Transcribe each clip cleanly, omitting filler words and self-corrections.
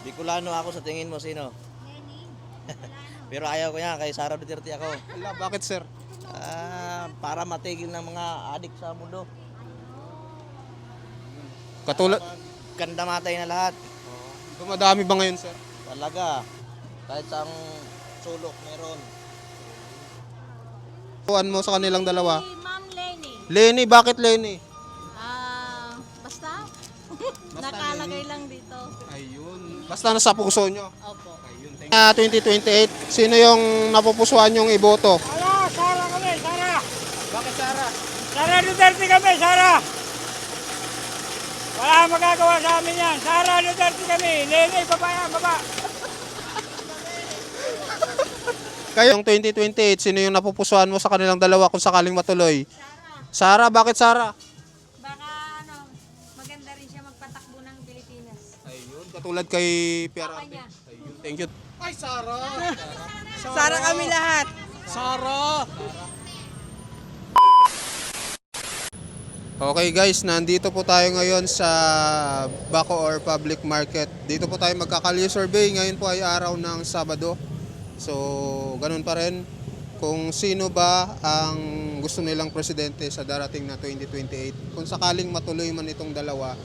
Bicolano ako, sa tingin mo sino? Pero ayaw ko yan, kay Sara Duterte ako. Wala, bakit sir? Para matigil ng mga adik sa mundo. Katulad, Ganda matay na lahat. dumadami ba ngayon sir? Talaga. Kahit sa sulok meron. Tuan mo sa kanilang dalawa. Si Ma'am Lenny. Lenny, bakit Lenny? Basta? Nakalagay lang dito. Ayun. Basta nasa puso nyo. Opo. 2028, sino yung napupusuan yung iboto? Sara kami, Sara. Bakit Sara? Sara Duterte kami, Sara. Wala magagawa sa amin yan. Sara Duterte kami. Lenny, baba. Kayong 2028, sino yung napupusuan mo sa kanilang dalawa kung sakaling matuloy? Sara, bakit Sara? Baka maganda rin siya magpatakbo ng Pilipinas. Ayun, katulad kay Pierre Sa kanya. Ayun, thank you. Ay, Sara! Sara kami lahat. Sara! Okay guys, nandito po tayo ngayon sa Bacoor Public Market. Dito po tayo magkakalye survey. Ngayon po ay araw ng Sabado. So, ganun pa rin. Kung sino ba ang gusto nilang presidente sa darating na 2028. Kung sakaling matuloy man itong dalawa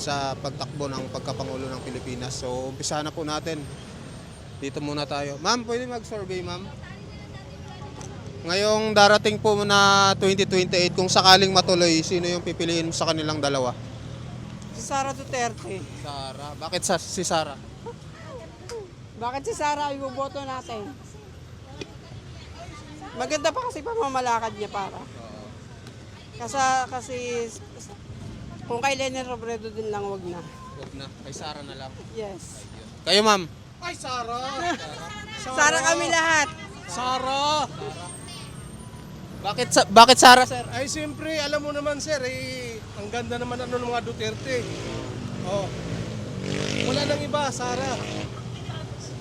sa pagtakbo ng pagkapangulo ng Pilipinas. So, umpisahan na po natin. Dito muna tayo. Ma'am, pwede mag-survey, ma'am? Ngayong darating po na 2028, kung sakaling matuloy, sino yung pipiliin mo sa kanilang dalawa? Si Sara Duterte. Sara. Bakit si Sara? Bakit si Sara ay iboboto natin? Maganda pa kasi pamamalakad niya para. Kasi kung kay Leni Robredo din lang, wag na. Huwag na. Kay Sara na lang. Yes. Kayo, ma'am? Ay, Sara! Sara kami lahat. Sara! Bakit Sara, sir? Ay, siyempre, alam mo naman, sir, ang ganda naman ng mga Duterte. Oh. Wala nang iba, Sara.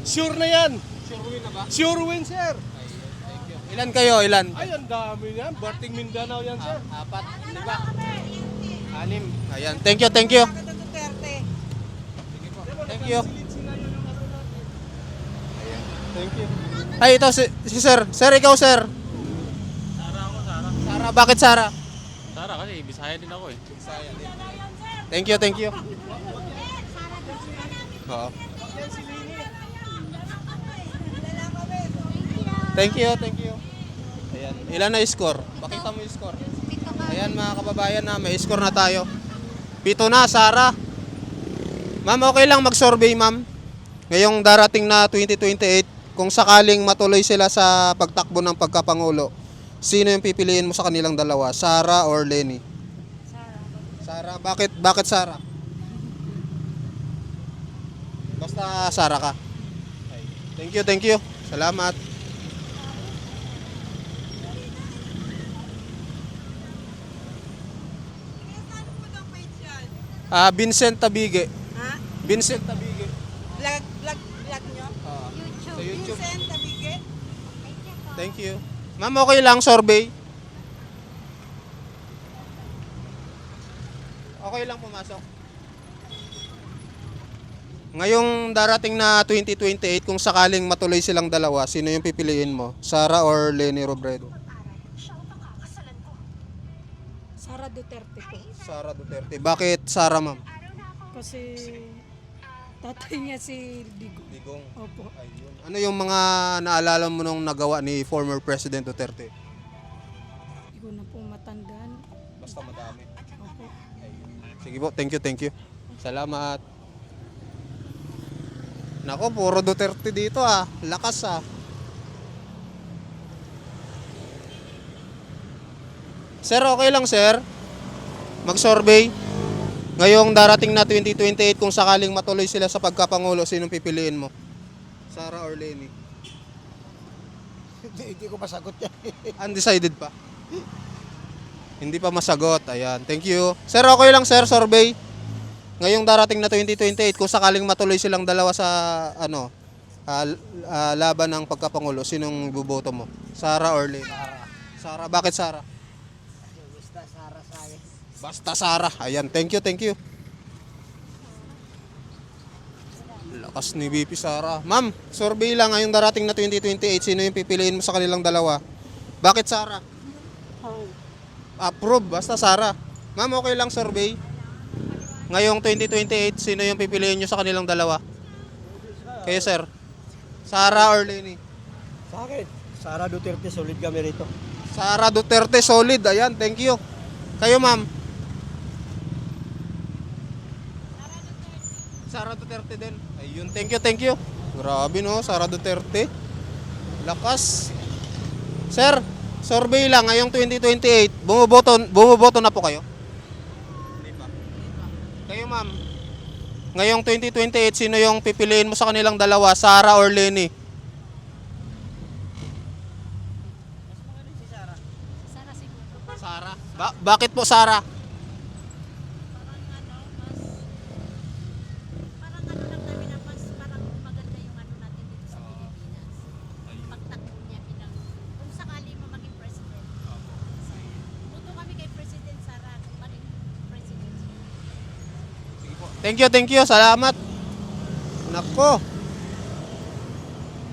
Sure na yan. Sure win na ba? Sure win, sir. Ilan kayo? Ilan? Ay, ang dami yan. Barting Mindanao yan, sir. Apat. Di ba? Anim. Ayan. Thank you, thank you. Sara Duterte. Thank you. Thank you. Ay, ito si sir. Sir, ikaw, sir. Sara, bakit Sara? Sara kasi Bisaya din ako eh. Thank you, thank you. Oo. Thank you, thank you. Ayan. Ilan na score? Pakita mo yung score. Ayan mga kababayan na may score na tayo. 7 na, Sara. Ma'am, okay lang mag-survey, ma'am. Ngayong darating na 2028, kung sakaling matuloy sila sa pagtakbo ng pagkapangulo, sino yung pipiliin mo sa kanilang dalawa? Sara or Lenny? Sara. Bakit Sara? Basta Sara ka. Thank you, thank you. Salamat. Vincent Tabige. Ha? Vincent Tabige. Vlog nyo? Sa YouTube. Vincent Tabige. Thank you. Ma'am, okay lang survey? Okay lang pumasok. Ngayong darating na 2028, kung sakaling matuloy silang dalawa, sino yung pipiliin mo? Sara or Leni Robredo? Sara Duterte po. Sara Duterte. Bakit Sara, ma'am? Kasi tatay niya si Digong. Digong. Opo. Ayun. Ano yung mga naalala mo nung nagawa ni former President Duterte? Hindi ko na po matandaan. Basta madami. Opo. Sige po, thank you. Salamat. Nako, puro Duterte dito ah. Lakas ah. Sir, okay lang sir? Mag-survey. Ngayong darating na 2028, kung sakaling matuloy sila sa pagkapangulo, sinong pipiliin mo? Sara or Lenny? Hindi ko masagot yan. Undecided pa. Hindi pa masagot. Ayan. Thank you. Sir, okay lang sir, survey. Ngayong darating na 2028, kung sakaling matuloy silang dalawa sa laban ng pagkapangulo, sinong buboto mo? Sara or Lenny? Sara. Bakit Sara? Basta Sara. Ayan. Thank you. Lakas ni VP Sara. Ma'am, survey lang ngayong darating na 2028. Sino yung pipiliin mo sa kanilang dalawa? Bakit Sara? Approve, basta Sara. Ma'am, okay lang survey. Ngayong 2028, sino yung pipiliin nyo sa kanilang dalawa? Kayo, sir. Sara or Lenny? Sa akin, Sara Duterte, solid kami rito. Sara Duterte, solid. Ayan, thank you. Kayo, ma'am? Sara Duterte din. Ayun, thank you, thank you. Grabe no, Sara Duterte. Lakas. Sir, survey lang ngayong 2028. Bumoboto na po kayo? Hindi pa. Kayo, ma'am? Ngayong 2028, sino yung pipiliin mo sa kanilang dalawa? Sara or Lenny? Sara siguro. Sara. Bakit po Sara? Parang ano lang namin na mas parang maganda yung ano natin dito sa Pilipinas. Pagtakbo niya bilang kung sakali mo maging president. Buto kami kay President Sara kung maging president. Thank you. Salamat. Nako.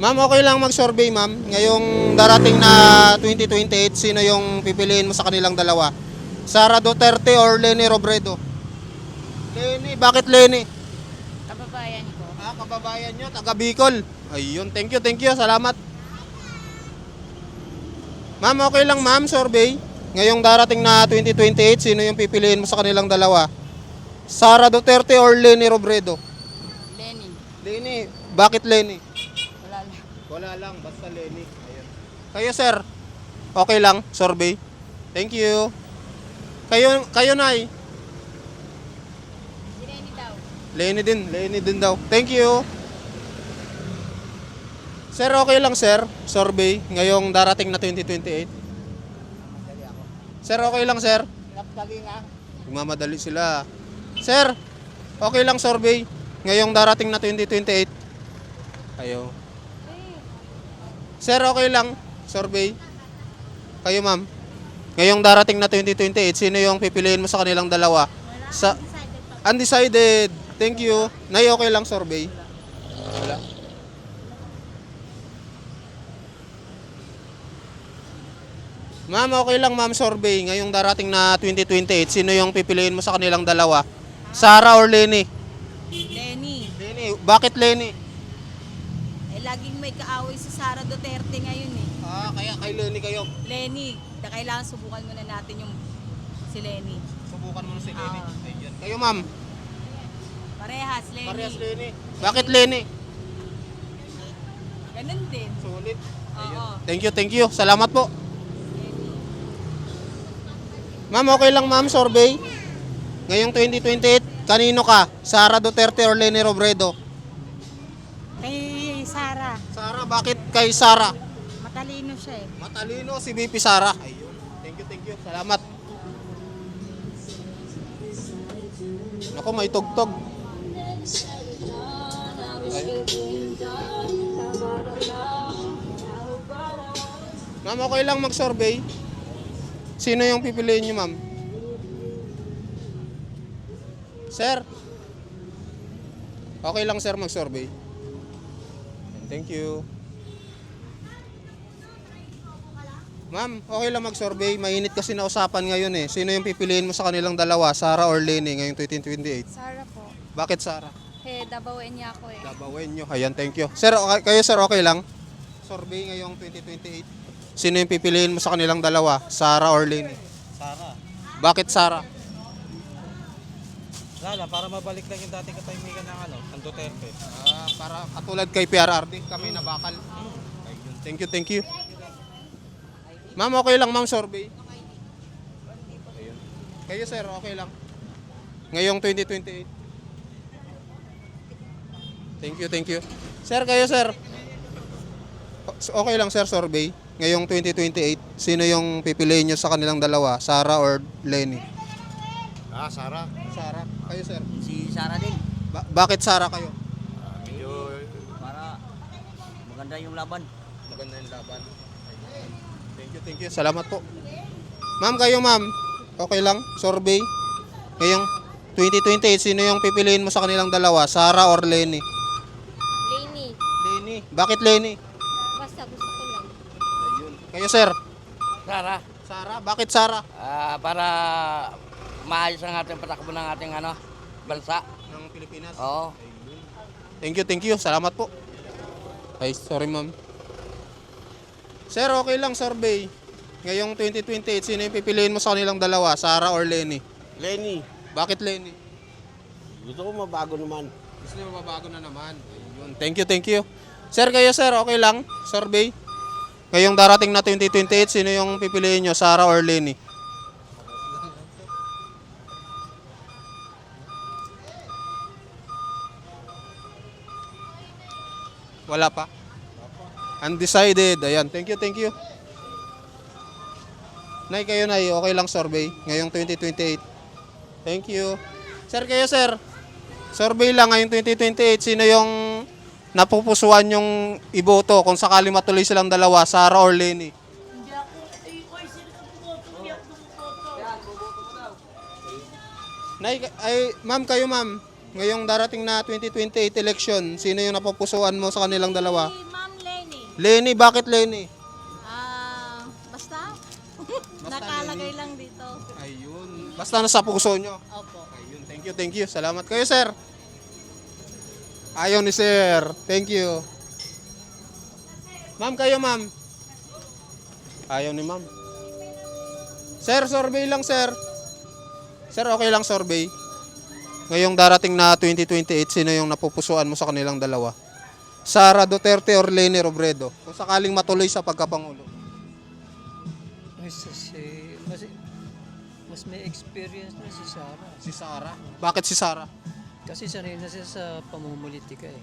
Ma'am, okay lang mag-survey, ma'am. Ngayong darating na 2028, sino yung pipiliin mo sa kanilang dalawa? Sara Duterte or Lenny Robredo? Lenny, bakit Lenny? Kababayan ko. Kababayan nyo, taga Bicol. Ayun, thank you. Salamat. Ma'am, okay lang ma'am, survey. Ngayong darating na 2028, sino yung pipiliin mo sa kanilang dalawa? Sara Duterte or Lenny Robredo? Lenny. Lenny, bakit Lenny? Wala lang. Wala lang, basta Lenny. Ayun. Kayo sir, okay lang, survey. Thank you. Kayo Nay. Si Lenny daw. Lenny din daw. Thank you. Sir, okay lang sir, survey ngayong darating na 2028. Sir, okay lang sir. Magmamadali sila. Sir, okay lang survey ngayong darating na 2028. Ayo. Sir, okay lang survey. Kayo ma'am. Ngayong darating na 2028, sino yung pipiliin mo sa kanilang dalawa? Sa undecided. Thank you. Nay, okay lang survey. Wala. Ma'am, okay lang ma'am survey. Ngayong darating na 2028, sino yung pipiliin mo sa kanilang dalawa? Sara or Lenny? Lenny, Lenny, bakit Lenny? laging may kaaway si Sara Duterte ngayon eh. Kaya kay Lenny kayo. Lenny, kailangan subukan muna natin yung si Lenny. Subukan mo na si Lenny. Oo. Ayun. Kayo ma'am, Parehas, Lenny. parehas Lenny. Bakit Lenny? Ganun din. Sulit. Oo. Thank you. Salamat po. Ma'am, okay lang ma'am, survey. Ngayong 2028, kanino ka? Sara Duterte or Lenny Robredo? Kay Sara. Sara, bakit kay Sara? Matalino siya eh. Matalino si VP Sara. Ayun. Thank you. Salamat. Ako, may tugtog. Ayun. Ma'am, okay lang mag-survey. Sino yung pipiliin nyo, ma'am? Sir? Okay lang, sir, mag-survey. Thank you. Ma'am, okay lang mag-survey. Mainit kasi na usapan ngayon eh. Sino yung pipiliin mo sa kanilang dalawa? Sara or Lenny ngayong 2028? Sara po. Bakit Sara? Dabawen niya ako eh. Dabawin nyo. Ayan, thank you. Sir, kayo sir, okay lang? Survey ngayong 2028. Sino yung pipiliin mo sa kanilang dalawa? Sara or Lenny? Sara. Bakit Sara? Lala, para mabalik lang yung dating katahimikan ng ng Duterte. Para katulad kay PRRD, kami na bakal. Ayun. Thank you. Ma'am, okay lang ma'am, survey. Ayun. Kayo sir, okay lang? Ngayong 2028. Thank you. Sir, kayo sir. Okay lang sir, survey. Ngayong 2028, sino yung pipiliin nyo sa kanilang dalawa? Sara or Lenny? Sara. Sara. Kayo sir. Si Sara din. Bakit Sara kayo? Medyo para maganda yung laban. Maganda yung laban. Thank you. Salamat po. Ma'am, kayo ma'am. Okay lang? Survey. Ngayong 2028, sino yung pipiliin mo sa kanilang dalawa? Sara or Lenny? Lenny. Bakit Lenny? Basta gusto ko lang. Ayun. Kayo, sir? Sara, Sara? Bakit Sara? para maayos ang ating patakbo ng ating bansa. Ng Pilipinas? Oo. Thank you. Salamat po. Ay, sorry ma'am. Sir, okay lang survey. Ngayong 2028, sino yung pipiliin mo sa kanilang dalawa? Sara or Lenny? Lenny, Bakit Lenny? gusto ko mabago naman. Gusto nyo mabago na naman. Ayun. Thank you. Sir, kayo sir, okay lang? Survey. Ngayong darating na 2028, sino yung pipiliin nyo? Sara or Lenny? Wala pa? Undecided. Ayan. Thank you. Nay, kayo nay, okay lang survey ngayong 2028. Thank you. Sir, kayo sir. Survey lang ngayong 2028, sino yung napupusuan yung iboto kung sakali matuloy silang dalawa, Sara or Lenny? Nay, ma'am kayo ma'am, ngayong darating na 2028 election, sino yung napupusuan mo sa kanilang dalawa? Si Ma'am Lenny. Lenny, bakit Lenny? Basta? Nakalagay lang dito. Ayun. Basta nasa puso nyo. Opo. Ayun, thank you. Salamat kayo, sir. Ayaw ni sir. Thank you. Ma'am, kayo, ma'am. Ayaw ni ma'am. Sir, survey lang, sir. Sir, okay lang survey. Ngayong darating na 2028, sino yung napupusuan mo sa kanilang dalawa? Sara Duterte or Lenny Robredo? Kung sakaling matuloy sa pagkapangulo. Mas may experience na si Sara. Si Sara. Bakit si Sara? Kasi sanay na siya sa pamumulitika eh.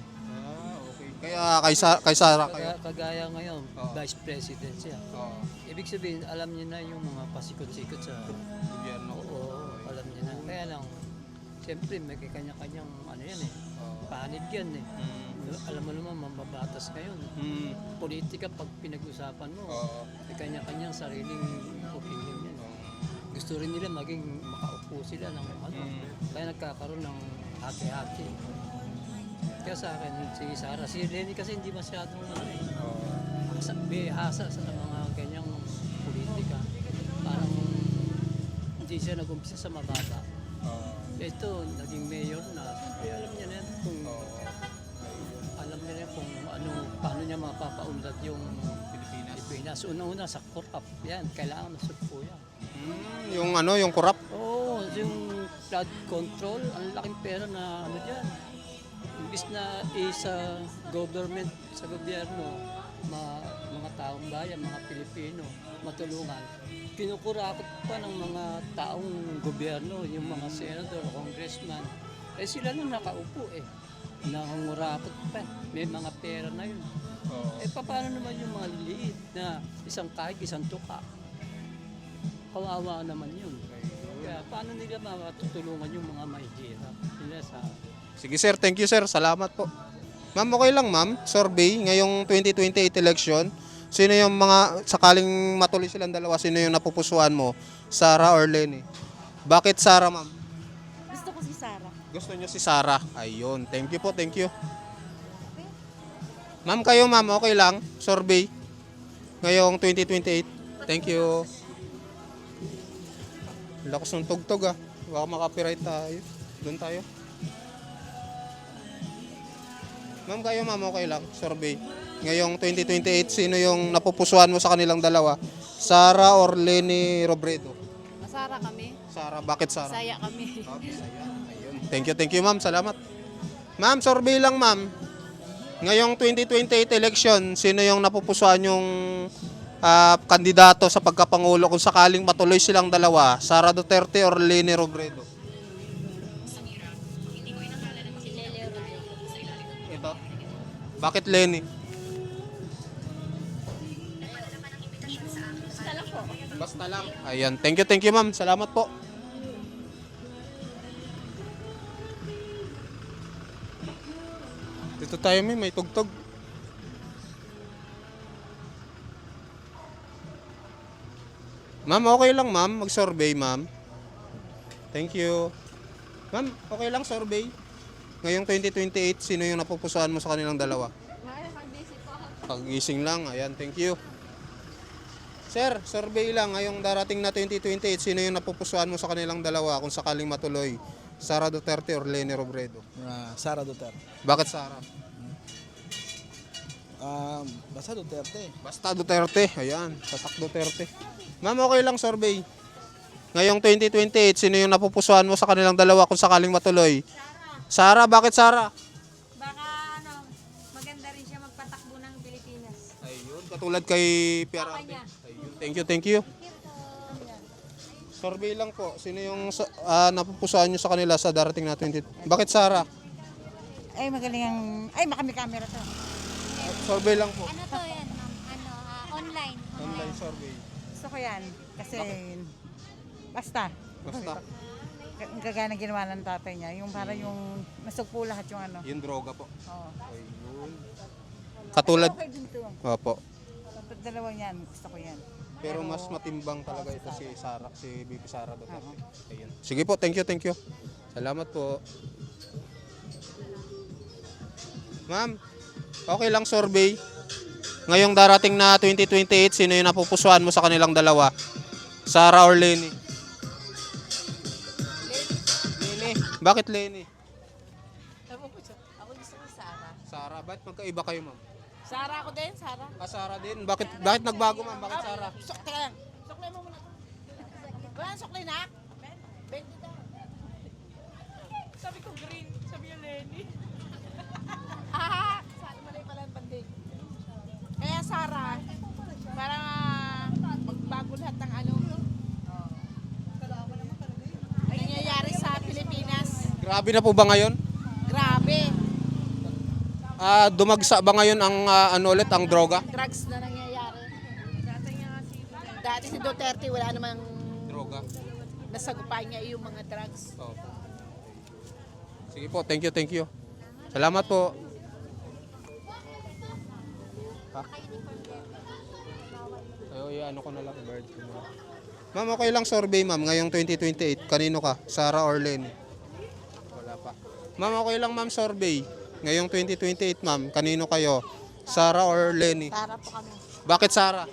Okay. Kaya kay Sara kayo. Kagaya ngayon, Oo. Vice President siya. Oo. Ibig sabihin, alam niya na yung mga pasikot-sikot sa Gobyerno. Oo, alam niya na. Kaya lang, siyempre may kanya-kanyang ano yan eh. Panid yan eh. Alam mo naman, mababatas ngayon. Politika, pag pinag-usapan mo, may kanya-kanyang sariling opinion yan. Gusto rin nila maging makaupo sila ng ano. Kaya nagkakaroon ng hati-hati. Kaya sa akin, si Sara, si Lenny kasi hindi masyadong ano eh. Bihasa sa mga ganyang politika. Parang hindi siya nag-umpisa sa mababa. Ito, naging mayor na. Alam niya na yan kung ano, paano niya mapapaunlad yung Pilipinas. Una-una sa corrupt. Yan, kailangan masugpo yan. Yung ano, yung corrupt. Oo, yung flood control, ang laking pera na ano dyan. Imbis na sa government, sa gobyerno, mga taong bayan, mga Pilipino, matulungan. Kinukurakot pa ng mga taong gobyerno, yung mga senador, congressman. Eh sila na nakaupo eh. Nangungurakot pa. May mga pera na yun. Eh paano naman yung mga liliit na isang kahig, isang tuka? Kawawa naman yun. Kaya paano nila matutulungan yung mga mahihirap nila sa... Sige sir, thank you sir. Salamat po. Ma'am, okay lang ma'am. Survey, ngayong 2028 election, sino yung mga, sakaling matuloy silang dalawa, sino yung napupusuan mo? Sara or Lenny? Bakit Sara ma'am? Gusto ko si Sara. Gusto nyo si Sara? Ayun, thank you po, thank you. Ma'am, kayo ma'am, okay lang? Survey, ngayong 2028. Thank you. Lakas ng tugtog ah. Baka makapiright tayo. Doon tayo. Ma'am, kayo ma'am, okay lang. Survey. Ngayong 2028, sino yung napupusuan mo sa kanilang dalawa? Sara or Lenny Robredo? Sara kami. Sara, bakit Sara? Saya kami. Ayun. Thank you ma'am. Salamat. Ma'am, survey lang ma'am. Ngayong 2028 election, sino yung napupusuan yung kandidato sa pagkapangulo kung sakaling matuloy silang dalawa? Sara Duterte or Lenny Robredo? Ito. Bakit Lenny? Basta lang. Ayan. Thank you ma'am. Salamat po. Dito tayo may tugtog. Ma'am, okay lang ma'am. Mag-survey ma'am. Thank you. Ma'am, okay lang survey. Ngayong 2028, sino yung napupusuan mo sa kanilang dalawa? Kagising lang. Ayan, thank you. Sir, survey lang. Ngayong darating na 2028, sino yung napupusuan mo sa kanilang dalawa kung sakaling matuloy? Sara Duterte or Leni Robredo? Sara Duterte. Bakit Sara? Basta Duterte. Basta Duterte. Ayan, tatak Duterte. Ma'am, okay lang survey. Ngayong 2028, sino yung napupusuan mo sa kanilang dalawa kung sakaling matuloy? Sara, bakit Sara? Baka maganda rin siya magpatakbo ng Pilipinas. Ayun, katulad kay PRRD. Ayun, thank you. Survey lang po, sino yung napupusuan nyo sa kanila sa darating na 20? Bakit Sara? Ay, magaling ang... Ay, baka may camera to. Survey lang po. Ano to yan, ma'am? Online. Online survey. Gusto ko yan. Kasi, basta. Basta, Ang kagana ginawa ng tatay niya. Yung para yung nasugpo lahat yung ano. yung droga po. Oo. Ayun. Katulad, Okay din to. opo. Dalawang yan. Gusto ko yan. Pero mas matimbang talaga ito si Sara, si BP Sara Duterte. Ayun. Sige po, thank you. Salamat po. Ma'am, okay lang survey. Ngayong darating na 2028, sino yung napupusuan mo sa kanilang dalawa? Sara or Leni? Leni. Bakit Leni? Ako gusto ko Sara. Sara, bakit magkaiba kayo, ma'am? Sara ako din, Sara. Sara din. Bakit nagbago, ma'am? Bakit Sara? Teka lang. Suklay mo muna. Wala nang suklay na? 20 daw. Sabi ko green. Sabi niya Lenny. Sara malay pala ang pandig. Kaya Sara, para magbago lahat ng ano. Ay, nangyayari sa Pilipinas. Grabe na po ba ngayon? Grabe. Dumagsa ba ngayon ang ang droga? Drugs na nangyayari. Dati si Duterte wala namang Droga. nasagupay niya yung mga drugs. Opo. Sige po, thank you. Salamat po. Ha? Ano ko na lang, bird. Ma'am, okay lang survey, ma'am. Ngayong 2028, kanino ka? Sara or Leni? Wala pa. Ma'am, okay lang, ma'am, survey. Ngayong 2028, ma'am, kanino kayo? Sara or Leni? Sara po kami. Bakit Sara?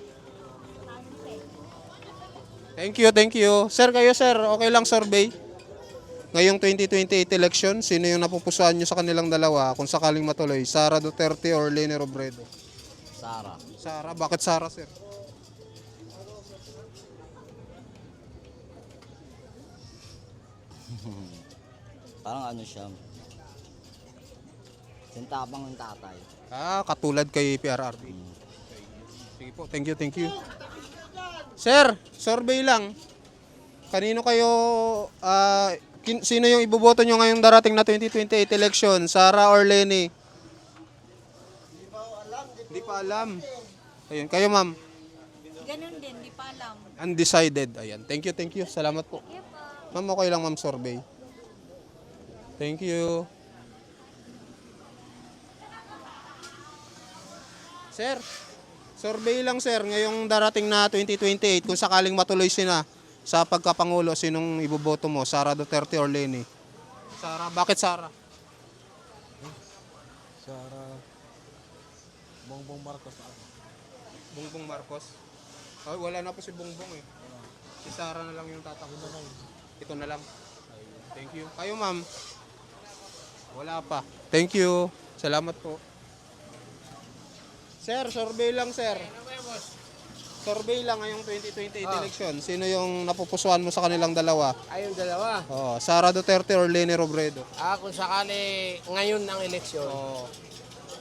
Thank you. Sir, kayo sir, okay lang survey? Ngayong 2028 election, sino yung napupusuan nyo sa kanilang dalawa kung sakaling matuloy? Sara Duterte or Leni Robredo? Sara. Sara, bakit Sara sir? Parang ano siya. Sintabang ng tatay. Katulad kay PRRD. Sige po, thank you. Sir, survey lang. Kanino kayo, sino yung iboboto nyo ngayong darating na 2028 election? Sara or Leni? Hindi pa alam. Ayun, kayo ma'am. Ganun din, di pa alam. Undecided. Ayan, thank you. Salamat po. Ma'am, okay lang ma'am survey. Thank you. Sir, survey lang sir, ngayong darating na 2028, kung sakaling matuloy sila sa pagkapangulo, sinong iboboto mo? Sara Duterte or Leni? Sara, bakit Sara? Sara. Bongbong Marcos. Bongbong Marcos? Ay, wala na po si Bongbong eh. Si Sara na lang yung tatakbo na lang. Ito na lang. Ayun. Thank you. Kayo ma'am? Wala pa. Thank you. Salamat po. Sir, survey lang sir. Survey lang ngayong 2028 election. Sino yung napupusuan mo sa kanilang dalawa? Ayun dalawa. Sara Duterte or Leni Robredo? Kung sakali ngayon ng eleksyon,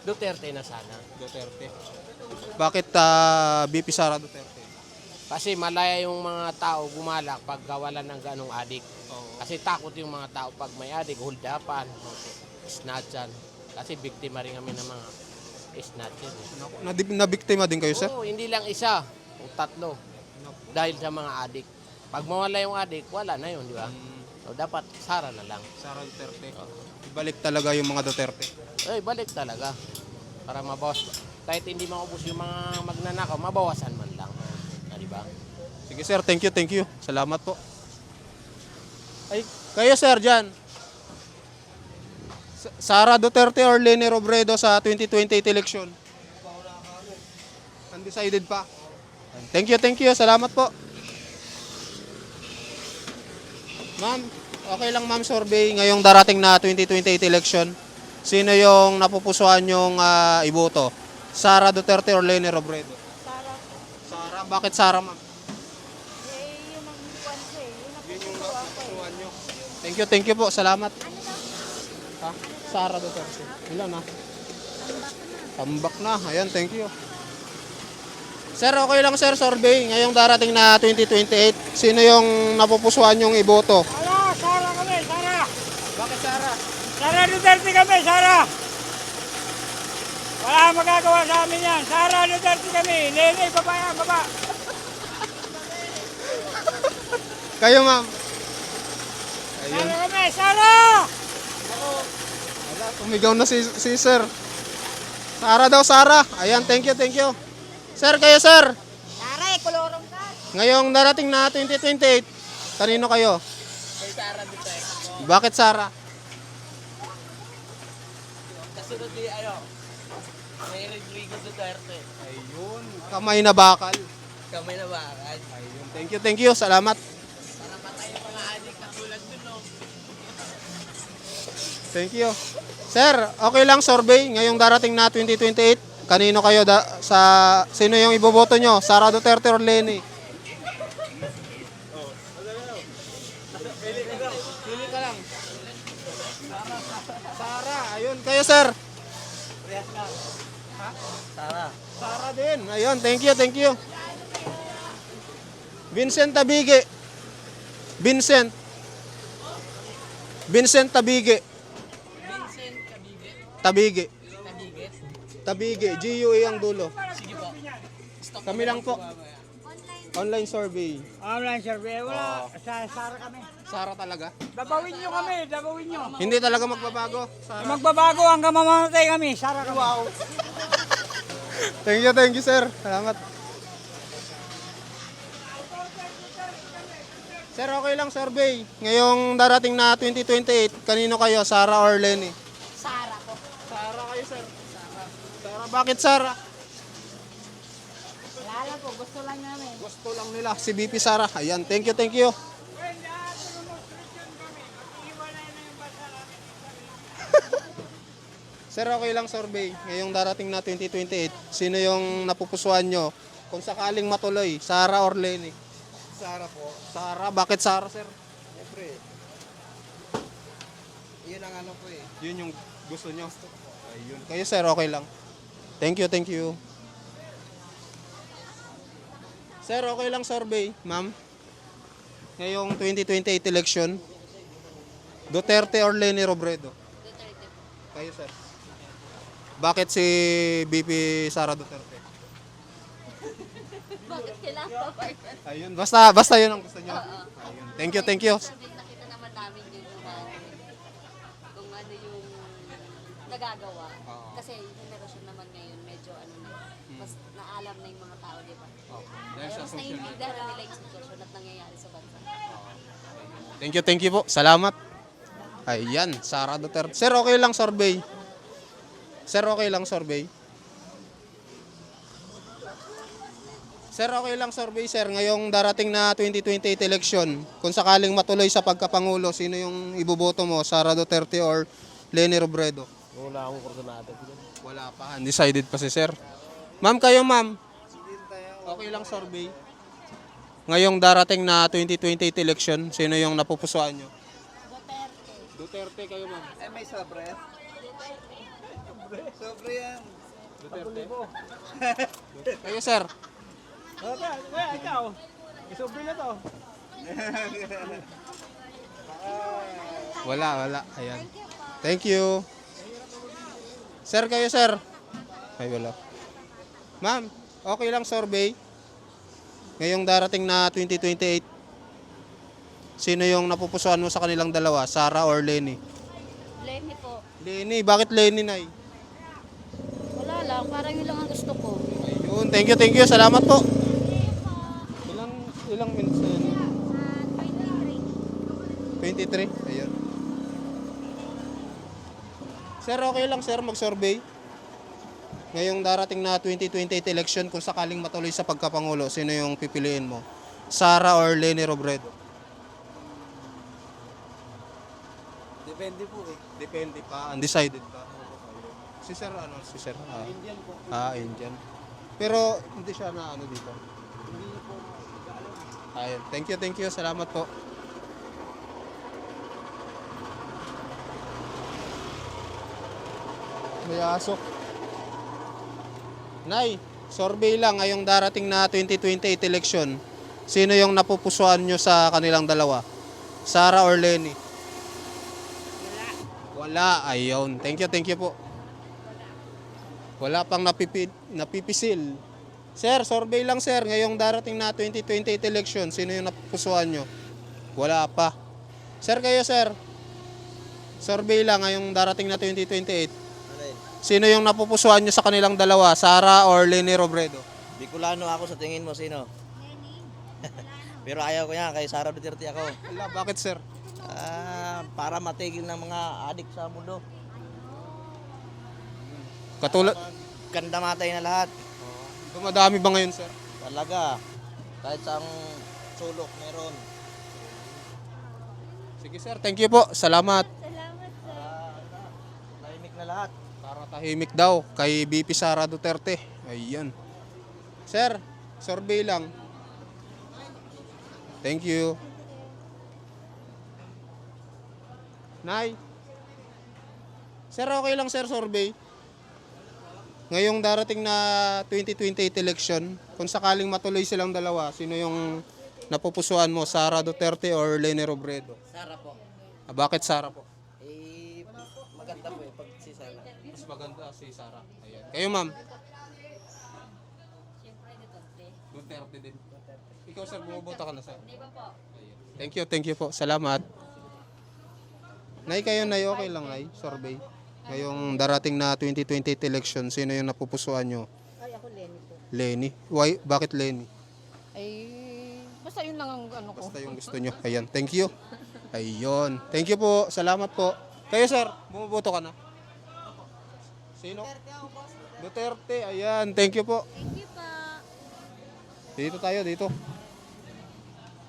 Duterte na sana. Duterte. Bakit BP Sara Duterte? Kasi malaya yung mga tao gumalak pag kawalan ng ganong adik. Kasi takot yung mga tao pag may adik, huldapan, snatchan. Kasi biktima rin kami ng mga snatchan. Nabiktima din kayo sir? Oo, hindi lang isa, o tatlo. Dahil sa mga adik. Pag mawala yung adik, wala na yun, di ba? So, dapat Sara na lang. Sara Duterte. Ibalik talaga yung mga Duterte. Balik talaga. Para mabawas. Kahit hindi maubos yung mga magnanakaw, mabawasan man lang. Di ba? Sige sir, thank you. Salamat po. Ay, kayo sir dyan. Sara Duterte or Leni Robredo sa 2028 election? Undecided pa. Thank you. Salamat po. Ma'am, okay lang ma'am survey ngayong darating na 2028 election. Sino yung napupusuan yung iboto? Sara Duterte or Leni Robredo? Sara. Sara, bakit Sara ma'am? Yun ang buwan ko eh. Yun yung napupusuan nyo. Thank you po, salamat. Ha? Sara Duterte. Ilan na? Tambak na. Ayan, thank you. Sir, okay lang sir, survey. Ngayong darating na 2028, sino yung napupusuan yung iboto? Sara kami, Sara. Bakit Sara? Sara Duterte kami, Sara. Wala magagawa sa amin yan. Sara Duterte kami. Lene, baba yan, baba. Kayo ma'am. Sara kami, Sara! Wala, tumigaw na si sir. Sara daw, Sara. Ayan, thank you. Sir, kayo sir. Sara eh, kolorong ka. Ngayong darating na 2028, kanino kayo? Kay Sara Duterte. Bakit Sara? Kasunod ni may Rodrigo Duterte. Ayun. Kamay na bakal. Kamay na ba? Ayun. Thank you. Salamat. Para patay yung mga adik katulad dun, no? Thank you. Sir, okay lang survey ngayong darating na 2028. Kanino kayo sino yung iboboto nyo? Sara Duterte or Leni? Pili ka lang. Sara, ayun kayo sir. Sara. Sara din. Ayun, thank you. Vincent Tabige. Vincent Tabige. Tabige. Tabige, GUA ang dulo. Sige po. Kami lang po. Online survey. Online survey, wala. Sara kami. Sara talaga. Dabawin nyo kami, dabawin nyo. Hindi talaga magbabago. Sara. Magbabago hanggang mamamatay kami, Sara kami. Wow. Thank you sir. Salamat. Sir, okay lang survey. Ngayong darating na 2028, kanino kayo? Sara or Leni? Sara ko. Sara kayo sir. Sara, bakit Sara? Wala lang po, gusto lang namin. Gusto lang nila si BP Sara. Ayan, thank you. Sir, okay lang survey. Ngayong darating na 2028, sino yung napupusuan nyo? Kung sakaling matuloy, Sara or Leni? Sara po. Sara, bakit Sara sir? Siyempre. Yun ang ano po eh. Yun yung gusto nyo. Ayun. Kayo sir, okay lang. Thank you. Sir, okay lang survey, ma'am. Ngayong 2028 election, Duterte or Leni Robredo? Duterte po. Kayo sir. Bakit si BP Sara Duterte? Bakit kailangan pa? Ayun, basta yun ang gusto nyo. Ayun. Thank you. Nakita naman namin yung kung ano yung nagagawa. Kasi yung generasyon naman ngayon, medyo mas naalam na yung mga tao, di ba? Kaya mas naiintindihan na nila yung sitwasyon at nangyayari sa bansa. Thank you po. Salamat. Ayan, Sara Duterte. Sir, okay lang survey. Sir, okay lang survey, sir. Ngayong darating na 2028 election, kung sakaling matuloy sa pagkapangulo, sino yung iboboto mo? Sara Duterte or Leni Robredo? Wala akong koordinate. Wala pa. Undecided pa si sir. Ma'am, kayo ma'am. Okay lang survey. Ngayong darating na 2028 election, sino yung napupusuan nyo? Duterte kayo ma'am. May sobre. Sobre yan. Duterte. Kayo sir. Ikaw, isobre na to. Wala. Ayan. Thank you. Sir, kayo sir. Ay, wala. Ma'am, okay lang survey. Ngayong darating na 2028, sino yung napupusuan mo sa kanilang dalawa? Sara or Leni? Leni po. Leni, bakit Leni, Nay? Wala lang, parang yun lang ang gusto ko. Ayun, thank you. Salamat po. Ilang minutes na yun? 23. Ayun. Sir, okay lang sir mag-survey. ngayong darating na 2028 election, kung sakaling matuloy sa pagkapangulo, sino yung pipiliin mo? Sara or Leni Robredo? Depende po eh. Depende pa, undecided pa. Si Sir, Si Sir? Indian po. Indian. Pero hindi siya na dito. Hindi po alam. Ayun. Thank you. Salamat po. May aso. Nay, survey lang ngayong darating na 2028 election. Sino yung napupusuan nyo sa kanilang dalawa? Sara or Leni? Wala. Ayun. Thank you po. Wala pang napipisil. Sir, survey lang sir. Ngayong darating na 2028 election, sino yung napupusuan nyo? Wala pa. Sir, kayo sir. Survey lang ngayong darating na 2028. Alay, Sino yung napupusuan nyo sa kanilang dalawa? Sara or Leni Robredo? Bicolano ako, sa tingin mo sino? Pero ayaw ko yan, kay Sara Duterte ako. Wala, bakit sir? Para matigil ng mga adik sa mundo. Katulad, Ganda matay na lahat. dumadami ba ngayon sir? Talaga. Kahit sa sulok meron. Sige sir, thank you po. Salamat. Tahimik na lahat. Para tahimik daw kay BP Sara Duterte. Ayan. Sir, survey lang. Thank you. Nay. Sir, okay lang sir, survey. Ngayong darating na 2028 election, kung sakaling matuloy silang dalawa, sino yung napupusuan mo? Sara Duterte or Leni Robredo? Sara po. Bakit Sara po? Maganda po pag si Sara. Mas maganda si Sara. Ayan. Kayo ma'am? Duterte din. Ikaw sir, bumuboto ka na sir? Hindi pa po. Thank you po. Salamat. Nay, kayo nay, okay lang nay, survey. Ngayong darating na 2028 election, sino yung napupusuan nyo? Ay, ako Lenny po. Lenny? Why? Bakit Lenny? Ay, basta yun lang ang ano ko. Basta yung gusto nyo. Ayan, thank you. Ayun. Thank you po. Salamat po. Kayo sir, bumuboto ka na? Sino? Duterte. Ayan, thank you po. Thank you po. Dito tayo, dito.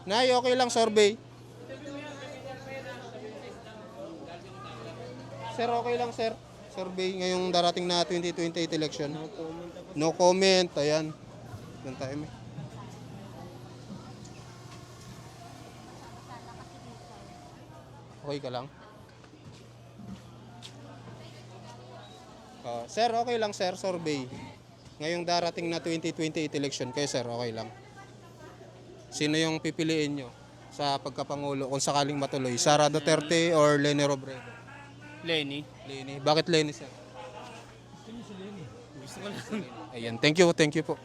Nay, okay lang survey. Sir, okay lang sir. Survey ngayong darating na 2028 election. No comment. Ayan. Doon tayo may. Okay ka lang? Sir, okay lang sir, survey. Ngayong darating na 2028 election, kayo sir, okay lang. Sino yung pipiliin nyo sa pagkapangulo kung sakaling matuloy? Sara Duterte or Leni Robredo? Lenny. Leni. Bakit Leni sir? Gusto ko lang. Ayan, thank you po.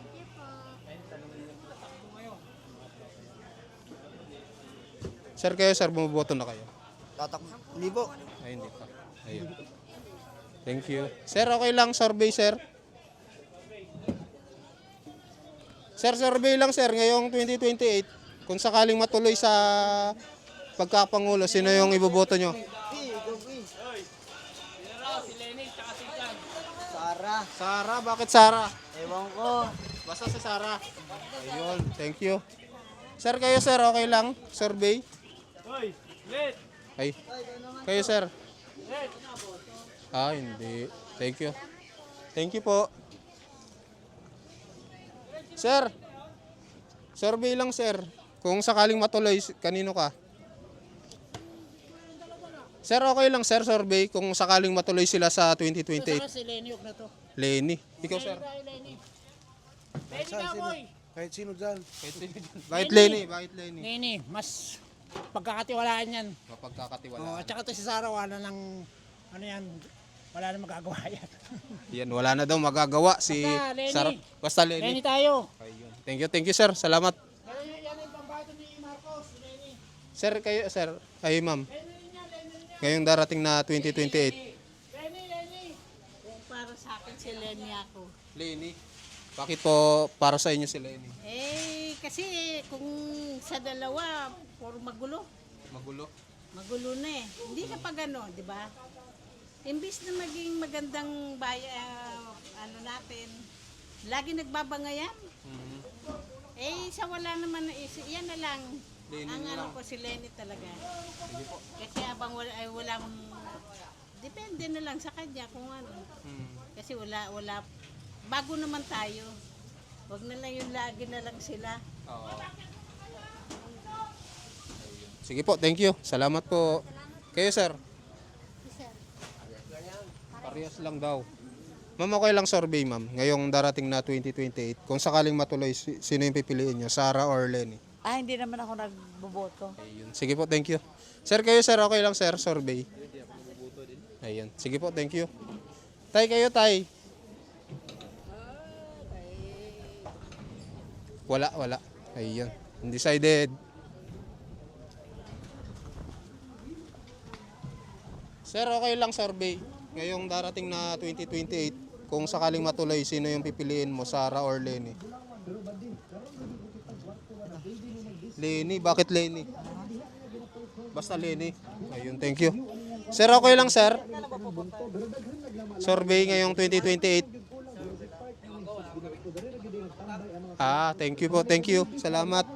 Sir, kayo sir, bumuboto na kayo? Hindi po. Ay, hindi pa. Ayun. Thank you. Sir, okay lang survey sir? Sir, survey lang sir, ngayong 2028, kung sakaling matuloy sa pagkapangulo, sino yung iboboto nyo? Sara. Sara, bakit Sara? Ewan ko. Basta si Sara. Ayun, thank you. Sir, kayo sir, okay lang? Survey? Ay, kayo sir? Hindi. Thank you. Thank you po. Sir, survey lang sir. Kung sakaling matuloy, kanino ka? Sir, okay lang sir, survey. Kung sakaling matuloy sila sa 2028. Si Lenny, huwag na to. Lenny. Ikaw sir? Lenny. Lenny na, boy. Kahit sino dyan. Bakit Lenny? Bakit Lenny? Lenny, mas pagkakatiwalaan yan. Mapagkakatiwala. At saka to si Sara, wala nang, ano yan, wala nang magagawa yan. Yan, wala na daw magagawa si Basta, Lenny. Sara. Basta Lenny. Lenny tayo. Ayun. Thank you sir. Salamat. Yan ang pambato ni Marcos, Lenny. Sir, kayo sir. Ay ma'am. Ngayong darating na 2028. Lenny. Kung para sa akin si Lenny ako. Lenny. Bakit po para sa inyo si Lenny? Kasi kung sa dalawa, puro magulo. Magulo. Magulo na eh. Hindi ka pa gano'n, di ba? Imbis na maging magandang natin. Lagi nagbabangayan. Eh, sa wala naman na isip. Yan na lang. Ang ano ko si Lenny talaga. Kasi abang wala, ay walang, depende na lang sa kanya kung ano. Kasi wala, bago naman tayo. Wag na lang yung lagi na lang sila. Sige po, thank you. Salamat po. Kayo, sir? Parehas lang daw. Ma'am, okay lang survey, ma'am. Ngayong darating na 2028, kung sakaling matuloy, sino yung pipiliin nyo? Sara or Lenny? Ah, hindi naman ako nagboboto. Ayun. Sige po, thank you. Sir, kayo, sir, okay lang, sir, survey. Ayun. Sige po, thank you. Tay, kayo, tay. Wala. Ayun. Undecided. Sir, okay lang survey. Ngayong darating na 2028, kung sakaling matuloy, sino yung pipiliin mo, Sara or Lenny? Lenny, bakit Lenny? Basta Lenny. Ayun, thank you. Sir, okay lang, sir? Survey ngayong 2028. Thank you po, thank you. Salamat.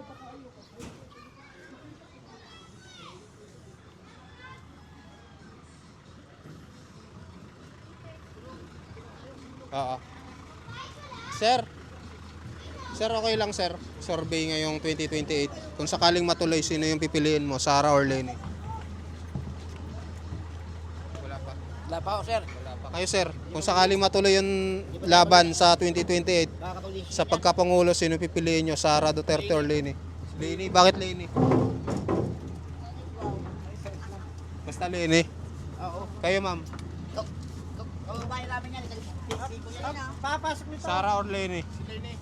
Sir, okay lang, sir. Survey ngayong 2028. Kung sakaling matuloy, sino yung pipiliin mo, Sara or Lenny? Wala pa ako, sir. Kayo, sir, kung sakaling matuloy yung laban sa 2028, sa pagkapangulo, sino pipiliin nyo, Sara Duterte or Lenny? Lenny, bakit Lenny? Basta Lenny. Kayo, ma'am? Papasok nito. Sara or Lenny? Si Lenny.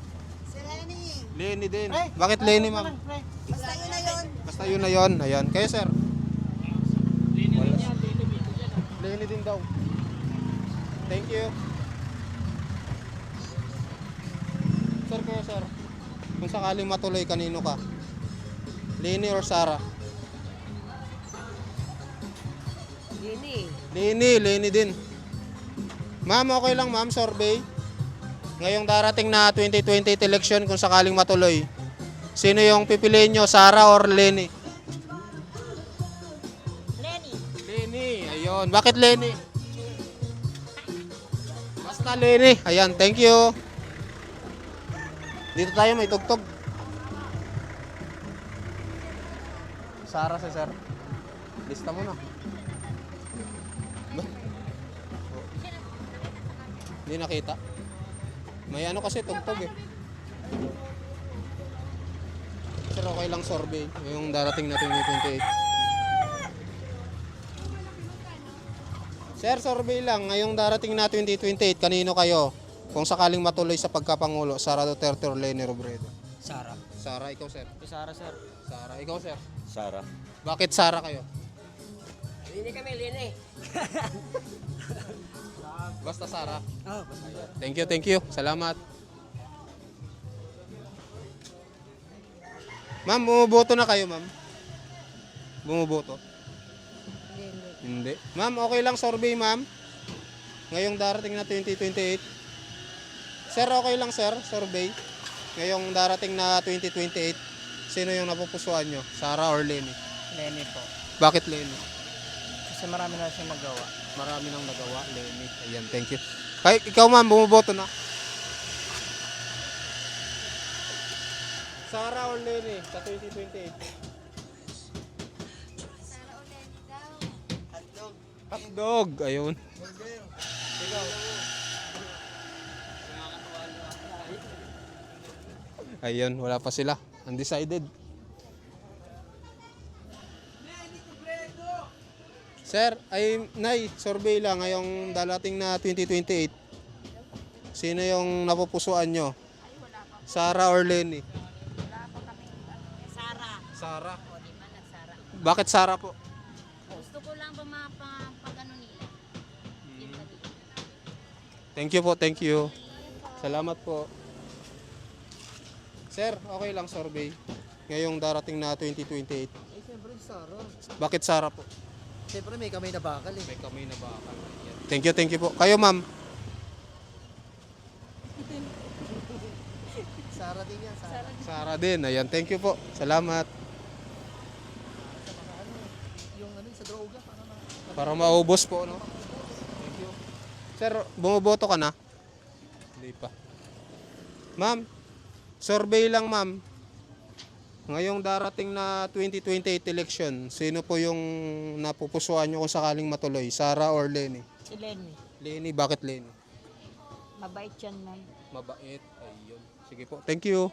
Lenny din. Bakit Lenny, ma'am? Basta yun na yun. Basta yun na yun. Ayan. Kayo, sir? Lenny din daw. Thank you. Sir, kayo, sir? Kung sakaling matuloy, kanino ka? Lenny or Sara? Lenny din. Ma'am, okay lang, ma'am, survey. Ngayong darating na 2028 election, kung sakaling matuloy, sino yung pipiliin nyo, Sara or Lenny? Lenny, ayun. Bakit Lenny? Basta Lenny. Ayan, thank you. Dito tayo, may tugtog. Sara si sir. Lista mo na. Hindi nakita. May ano kasi tugtog eh. Sir, okay lang survey. Yung darating na 2028. Sir, survey lang. Ngayong darating na 2028, kanino kayo? Kung sakaling matuloy sa pagkapangulo, Sara Duterte or Lenny Robredo? Sara. Sara, ikaw, sir. Sara, sir. Sara, ikaw, sir. Sara. Bakit Sara kayo? Lenny. Basta Sara. Thank you. Salamat. Ma'am, bumuboto na kayo, ma'am? Bumuboto? Hindi. Ma'am, okay lang survey, ma'am? Ngayong darating na 2028. Sir, okay lang, sir, survey? Ngayong darating na 2028, sino yung napupusuan nyo? Sara or Lenny? Lenny po. Bakit Lenny? Kasi marami na siyang nagawa. Marami nang nagawa, Lenny. Ayan, thank you. Kay, ikaw, ma'am, bumuboto na? Sara or Lenny sa 2028? Hotdog. Ayun. Ikaw. Ayun, wala pa sila. Undecided. Sir, Nay, survey lang ngayong darating na 2028. Sino yung napupusuan nyo? Sara or Lenny? Sara. O, di ba nagsara? Bakit Sara po? Gusto ko lang ba mapag-ano nila? Yung kanila. Thank you. Salamat po. Sir, okay lang survey. Ngayong darating na 2028. Siyempre, Sara. Bakit Sara po? Siyempre, may kamay na bakal eh. May kamay na bakal. Thank you po. Kayo, ma'am? Sara din yan, Sara. Sara din. Ayan, thank you po. Salamat. Yung ano, sa droga, Para maubos po, no? Thank you. Sir, bumoboto ka na? Hindi pa. Ma'am, survey lang ma'am. Ngayong darating na 2028 election, sino po yung napupusuan nyo kung sakaling matuloy? Sara or Lenny? Si Lenny. Lenny, bakit Lenny? Mabait yan, ma'am. Mabait. Ayun. Sige po. Thank you.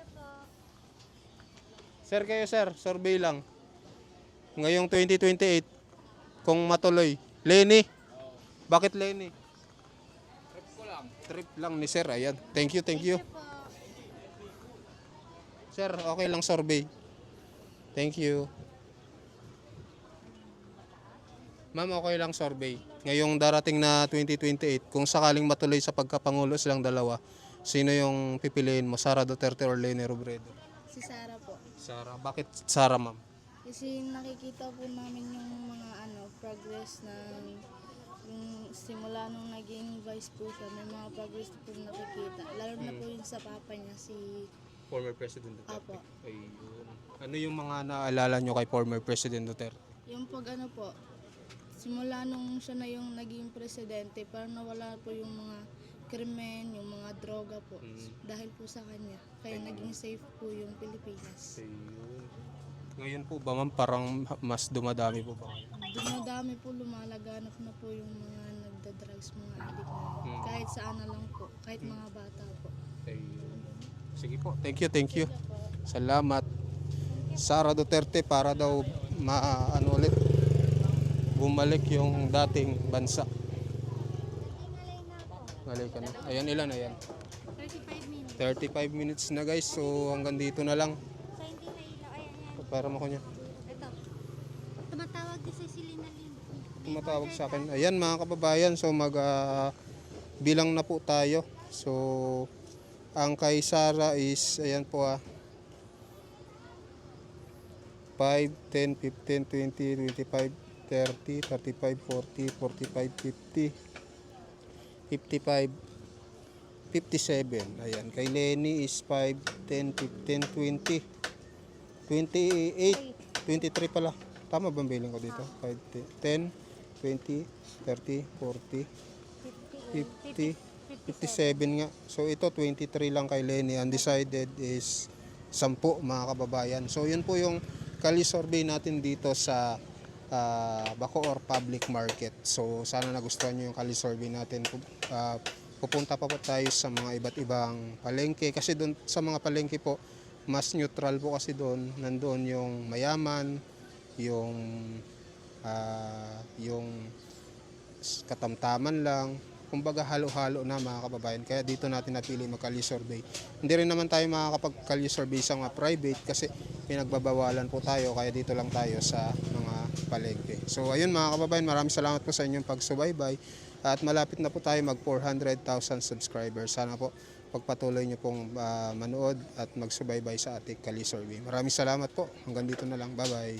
Sir, kayo sir, survey lang. Ngayong 2028, kung matuloy. Lenny? Bakit Lenny? Trip ko lang. Trip lang ni sir. Ayan. Thank you, thank you. Sir, okay lang survey. Thank you. Ma'am, okay lang survey. Ngayong darating na 2028, kung sakaling matuloy sa pagkapangulo silang dalawa, sino yung pipiliin mo? Sara Duterte or Leni Robredo? Si Sara po. Sara. Bakit Sara, ma'am? Kasi nakikita po namin yung mga progress na yung simula nung naging vice po siya, may mga progress po nakikita. Lalo na po yung sa papa niya, si Former President Duterte. Apo. Ayun. Ano yung mga naalala nyo kay former President Duterte? Yung pag po, simula nung siya na yung naging presidente, parang nawala po yung mga krimen, yung mga droga po. Dahil po sa kanya. Kaya naging safe po yung Pilipinas. Ayun. Ngayon po ba ma'am, parang mas dumadami po ba? Dumadami po, lumalaganap na po yung mga nagda-drugs, mga addict na. Kahit saan na lang po, kahit mga bata po. Ayun. Sige po. Thank you, thank you. Salamat. Sara Duterte para daw ulit bumalik yung dating bansa. Ngalay ka na. Ayan, ilan ayan? 35 minutes. 35 minutes na guys. So hanggang dito na lang. Sa hindi na ilaw, ayan yan. Para mo ko niya. Ito. Tumatawag din sa Silina Lim. Tumatawag sa akin. Ayan mga kababayan. So bilang na po tayo. So ang kay Sara is ayan po 5, 10, 15, 20, 25, 30, 35, 40, 45, 50, 55, 57. Ayan. Kay Lenny is 5, 10, 15, 20, 28, 23 pala. Tama ba ang billing ko dito? 5, 10, 20, 30, 40, 50, 57 nga. So ito 23 lang kay Lenny. Undecided is 10 mga kababayan. So yun po yung Kali survey natin dito sa Bacoor Public Market. So sana nagustuhan nyo yung Kali survey natin. Pupunta pa po tayo sa mga iba't ibang palengke. Kasi doon sa mga palengke po, mas neutral po kasi doon. Nandoon yung mayaman, yung katamtaman lang. Kumbaga halo-halo na mga kababayan. Kaya dito natin napili mag-Kali survey. Hindi rin naman tayo makakapag-Kali survey sa mga private kasi pinagbabawalan po tayo. Kaya dito lang tayo sa mga palengke. So ayun mga kababayan, maraming salamat po sa inyong pagsubaybay. At malapit na po tayo mag 400,000 subscribers. Sana po pagpatuloy nyo pong manood at magsubaybay sa ating Kali survey. Maraming salamat po. Hanggang dito na lang. Bye-bye.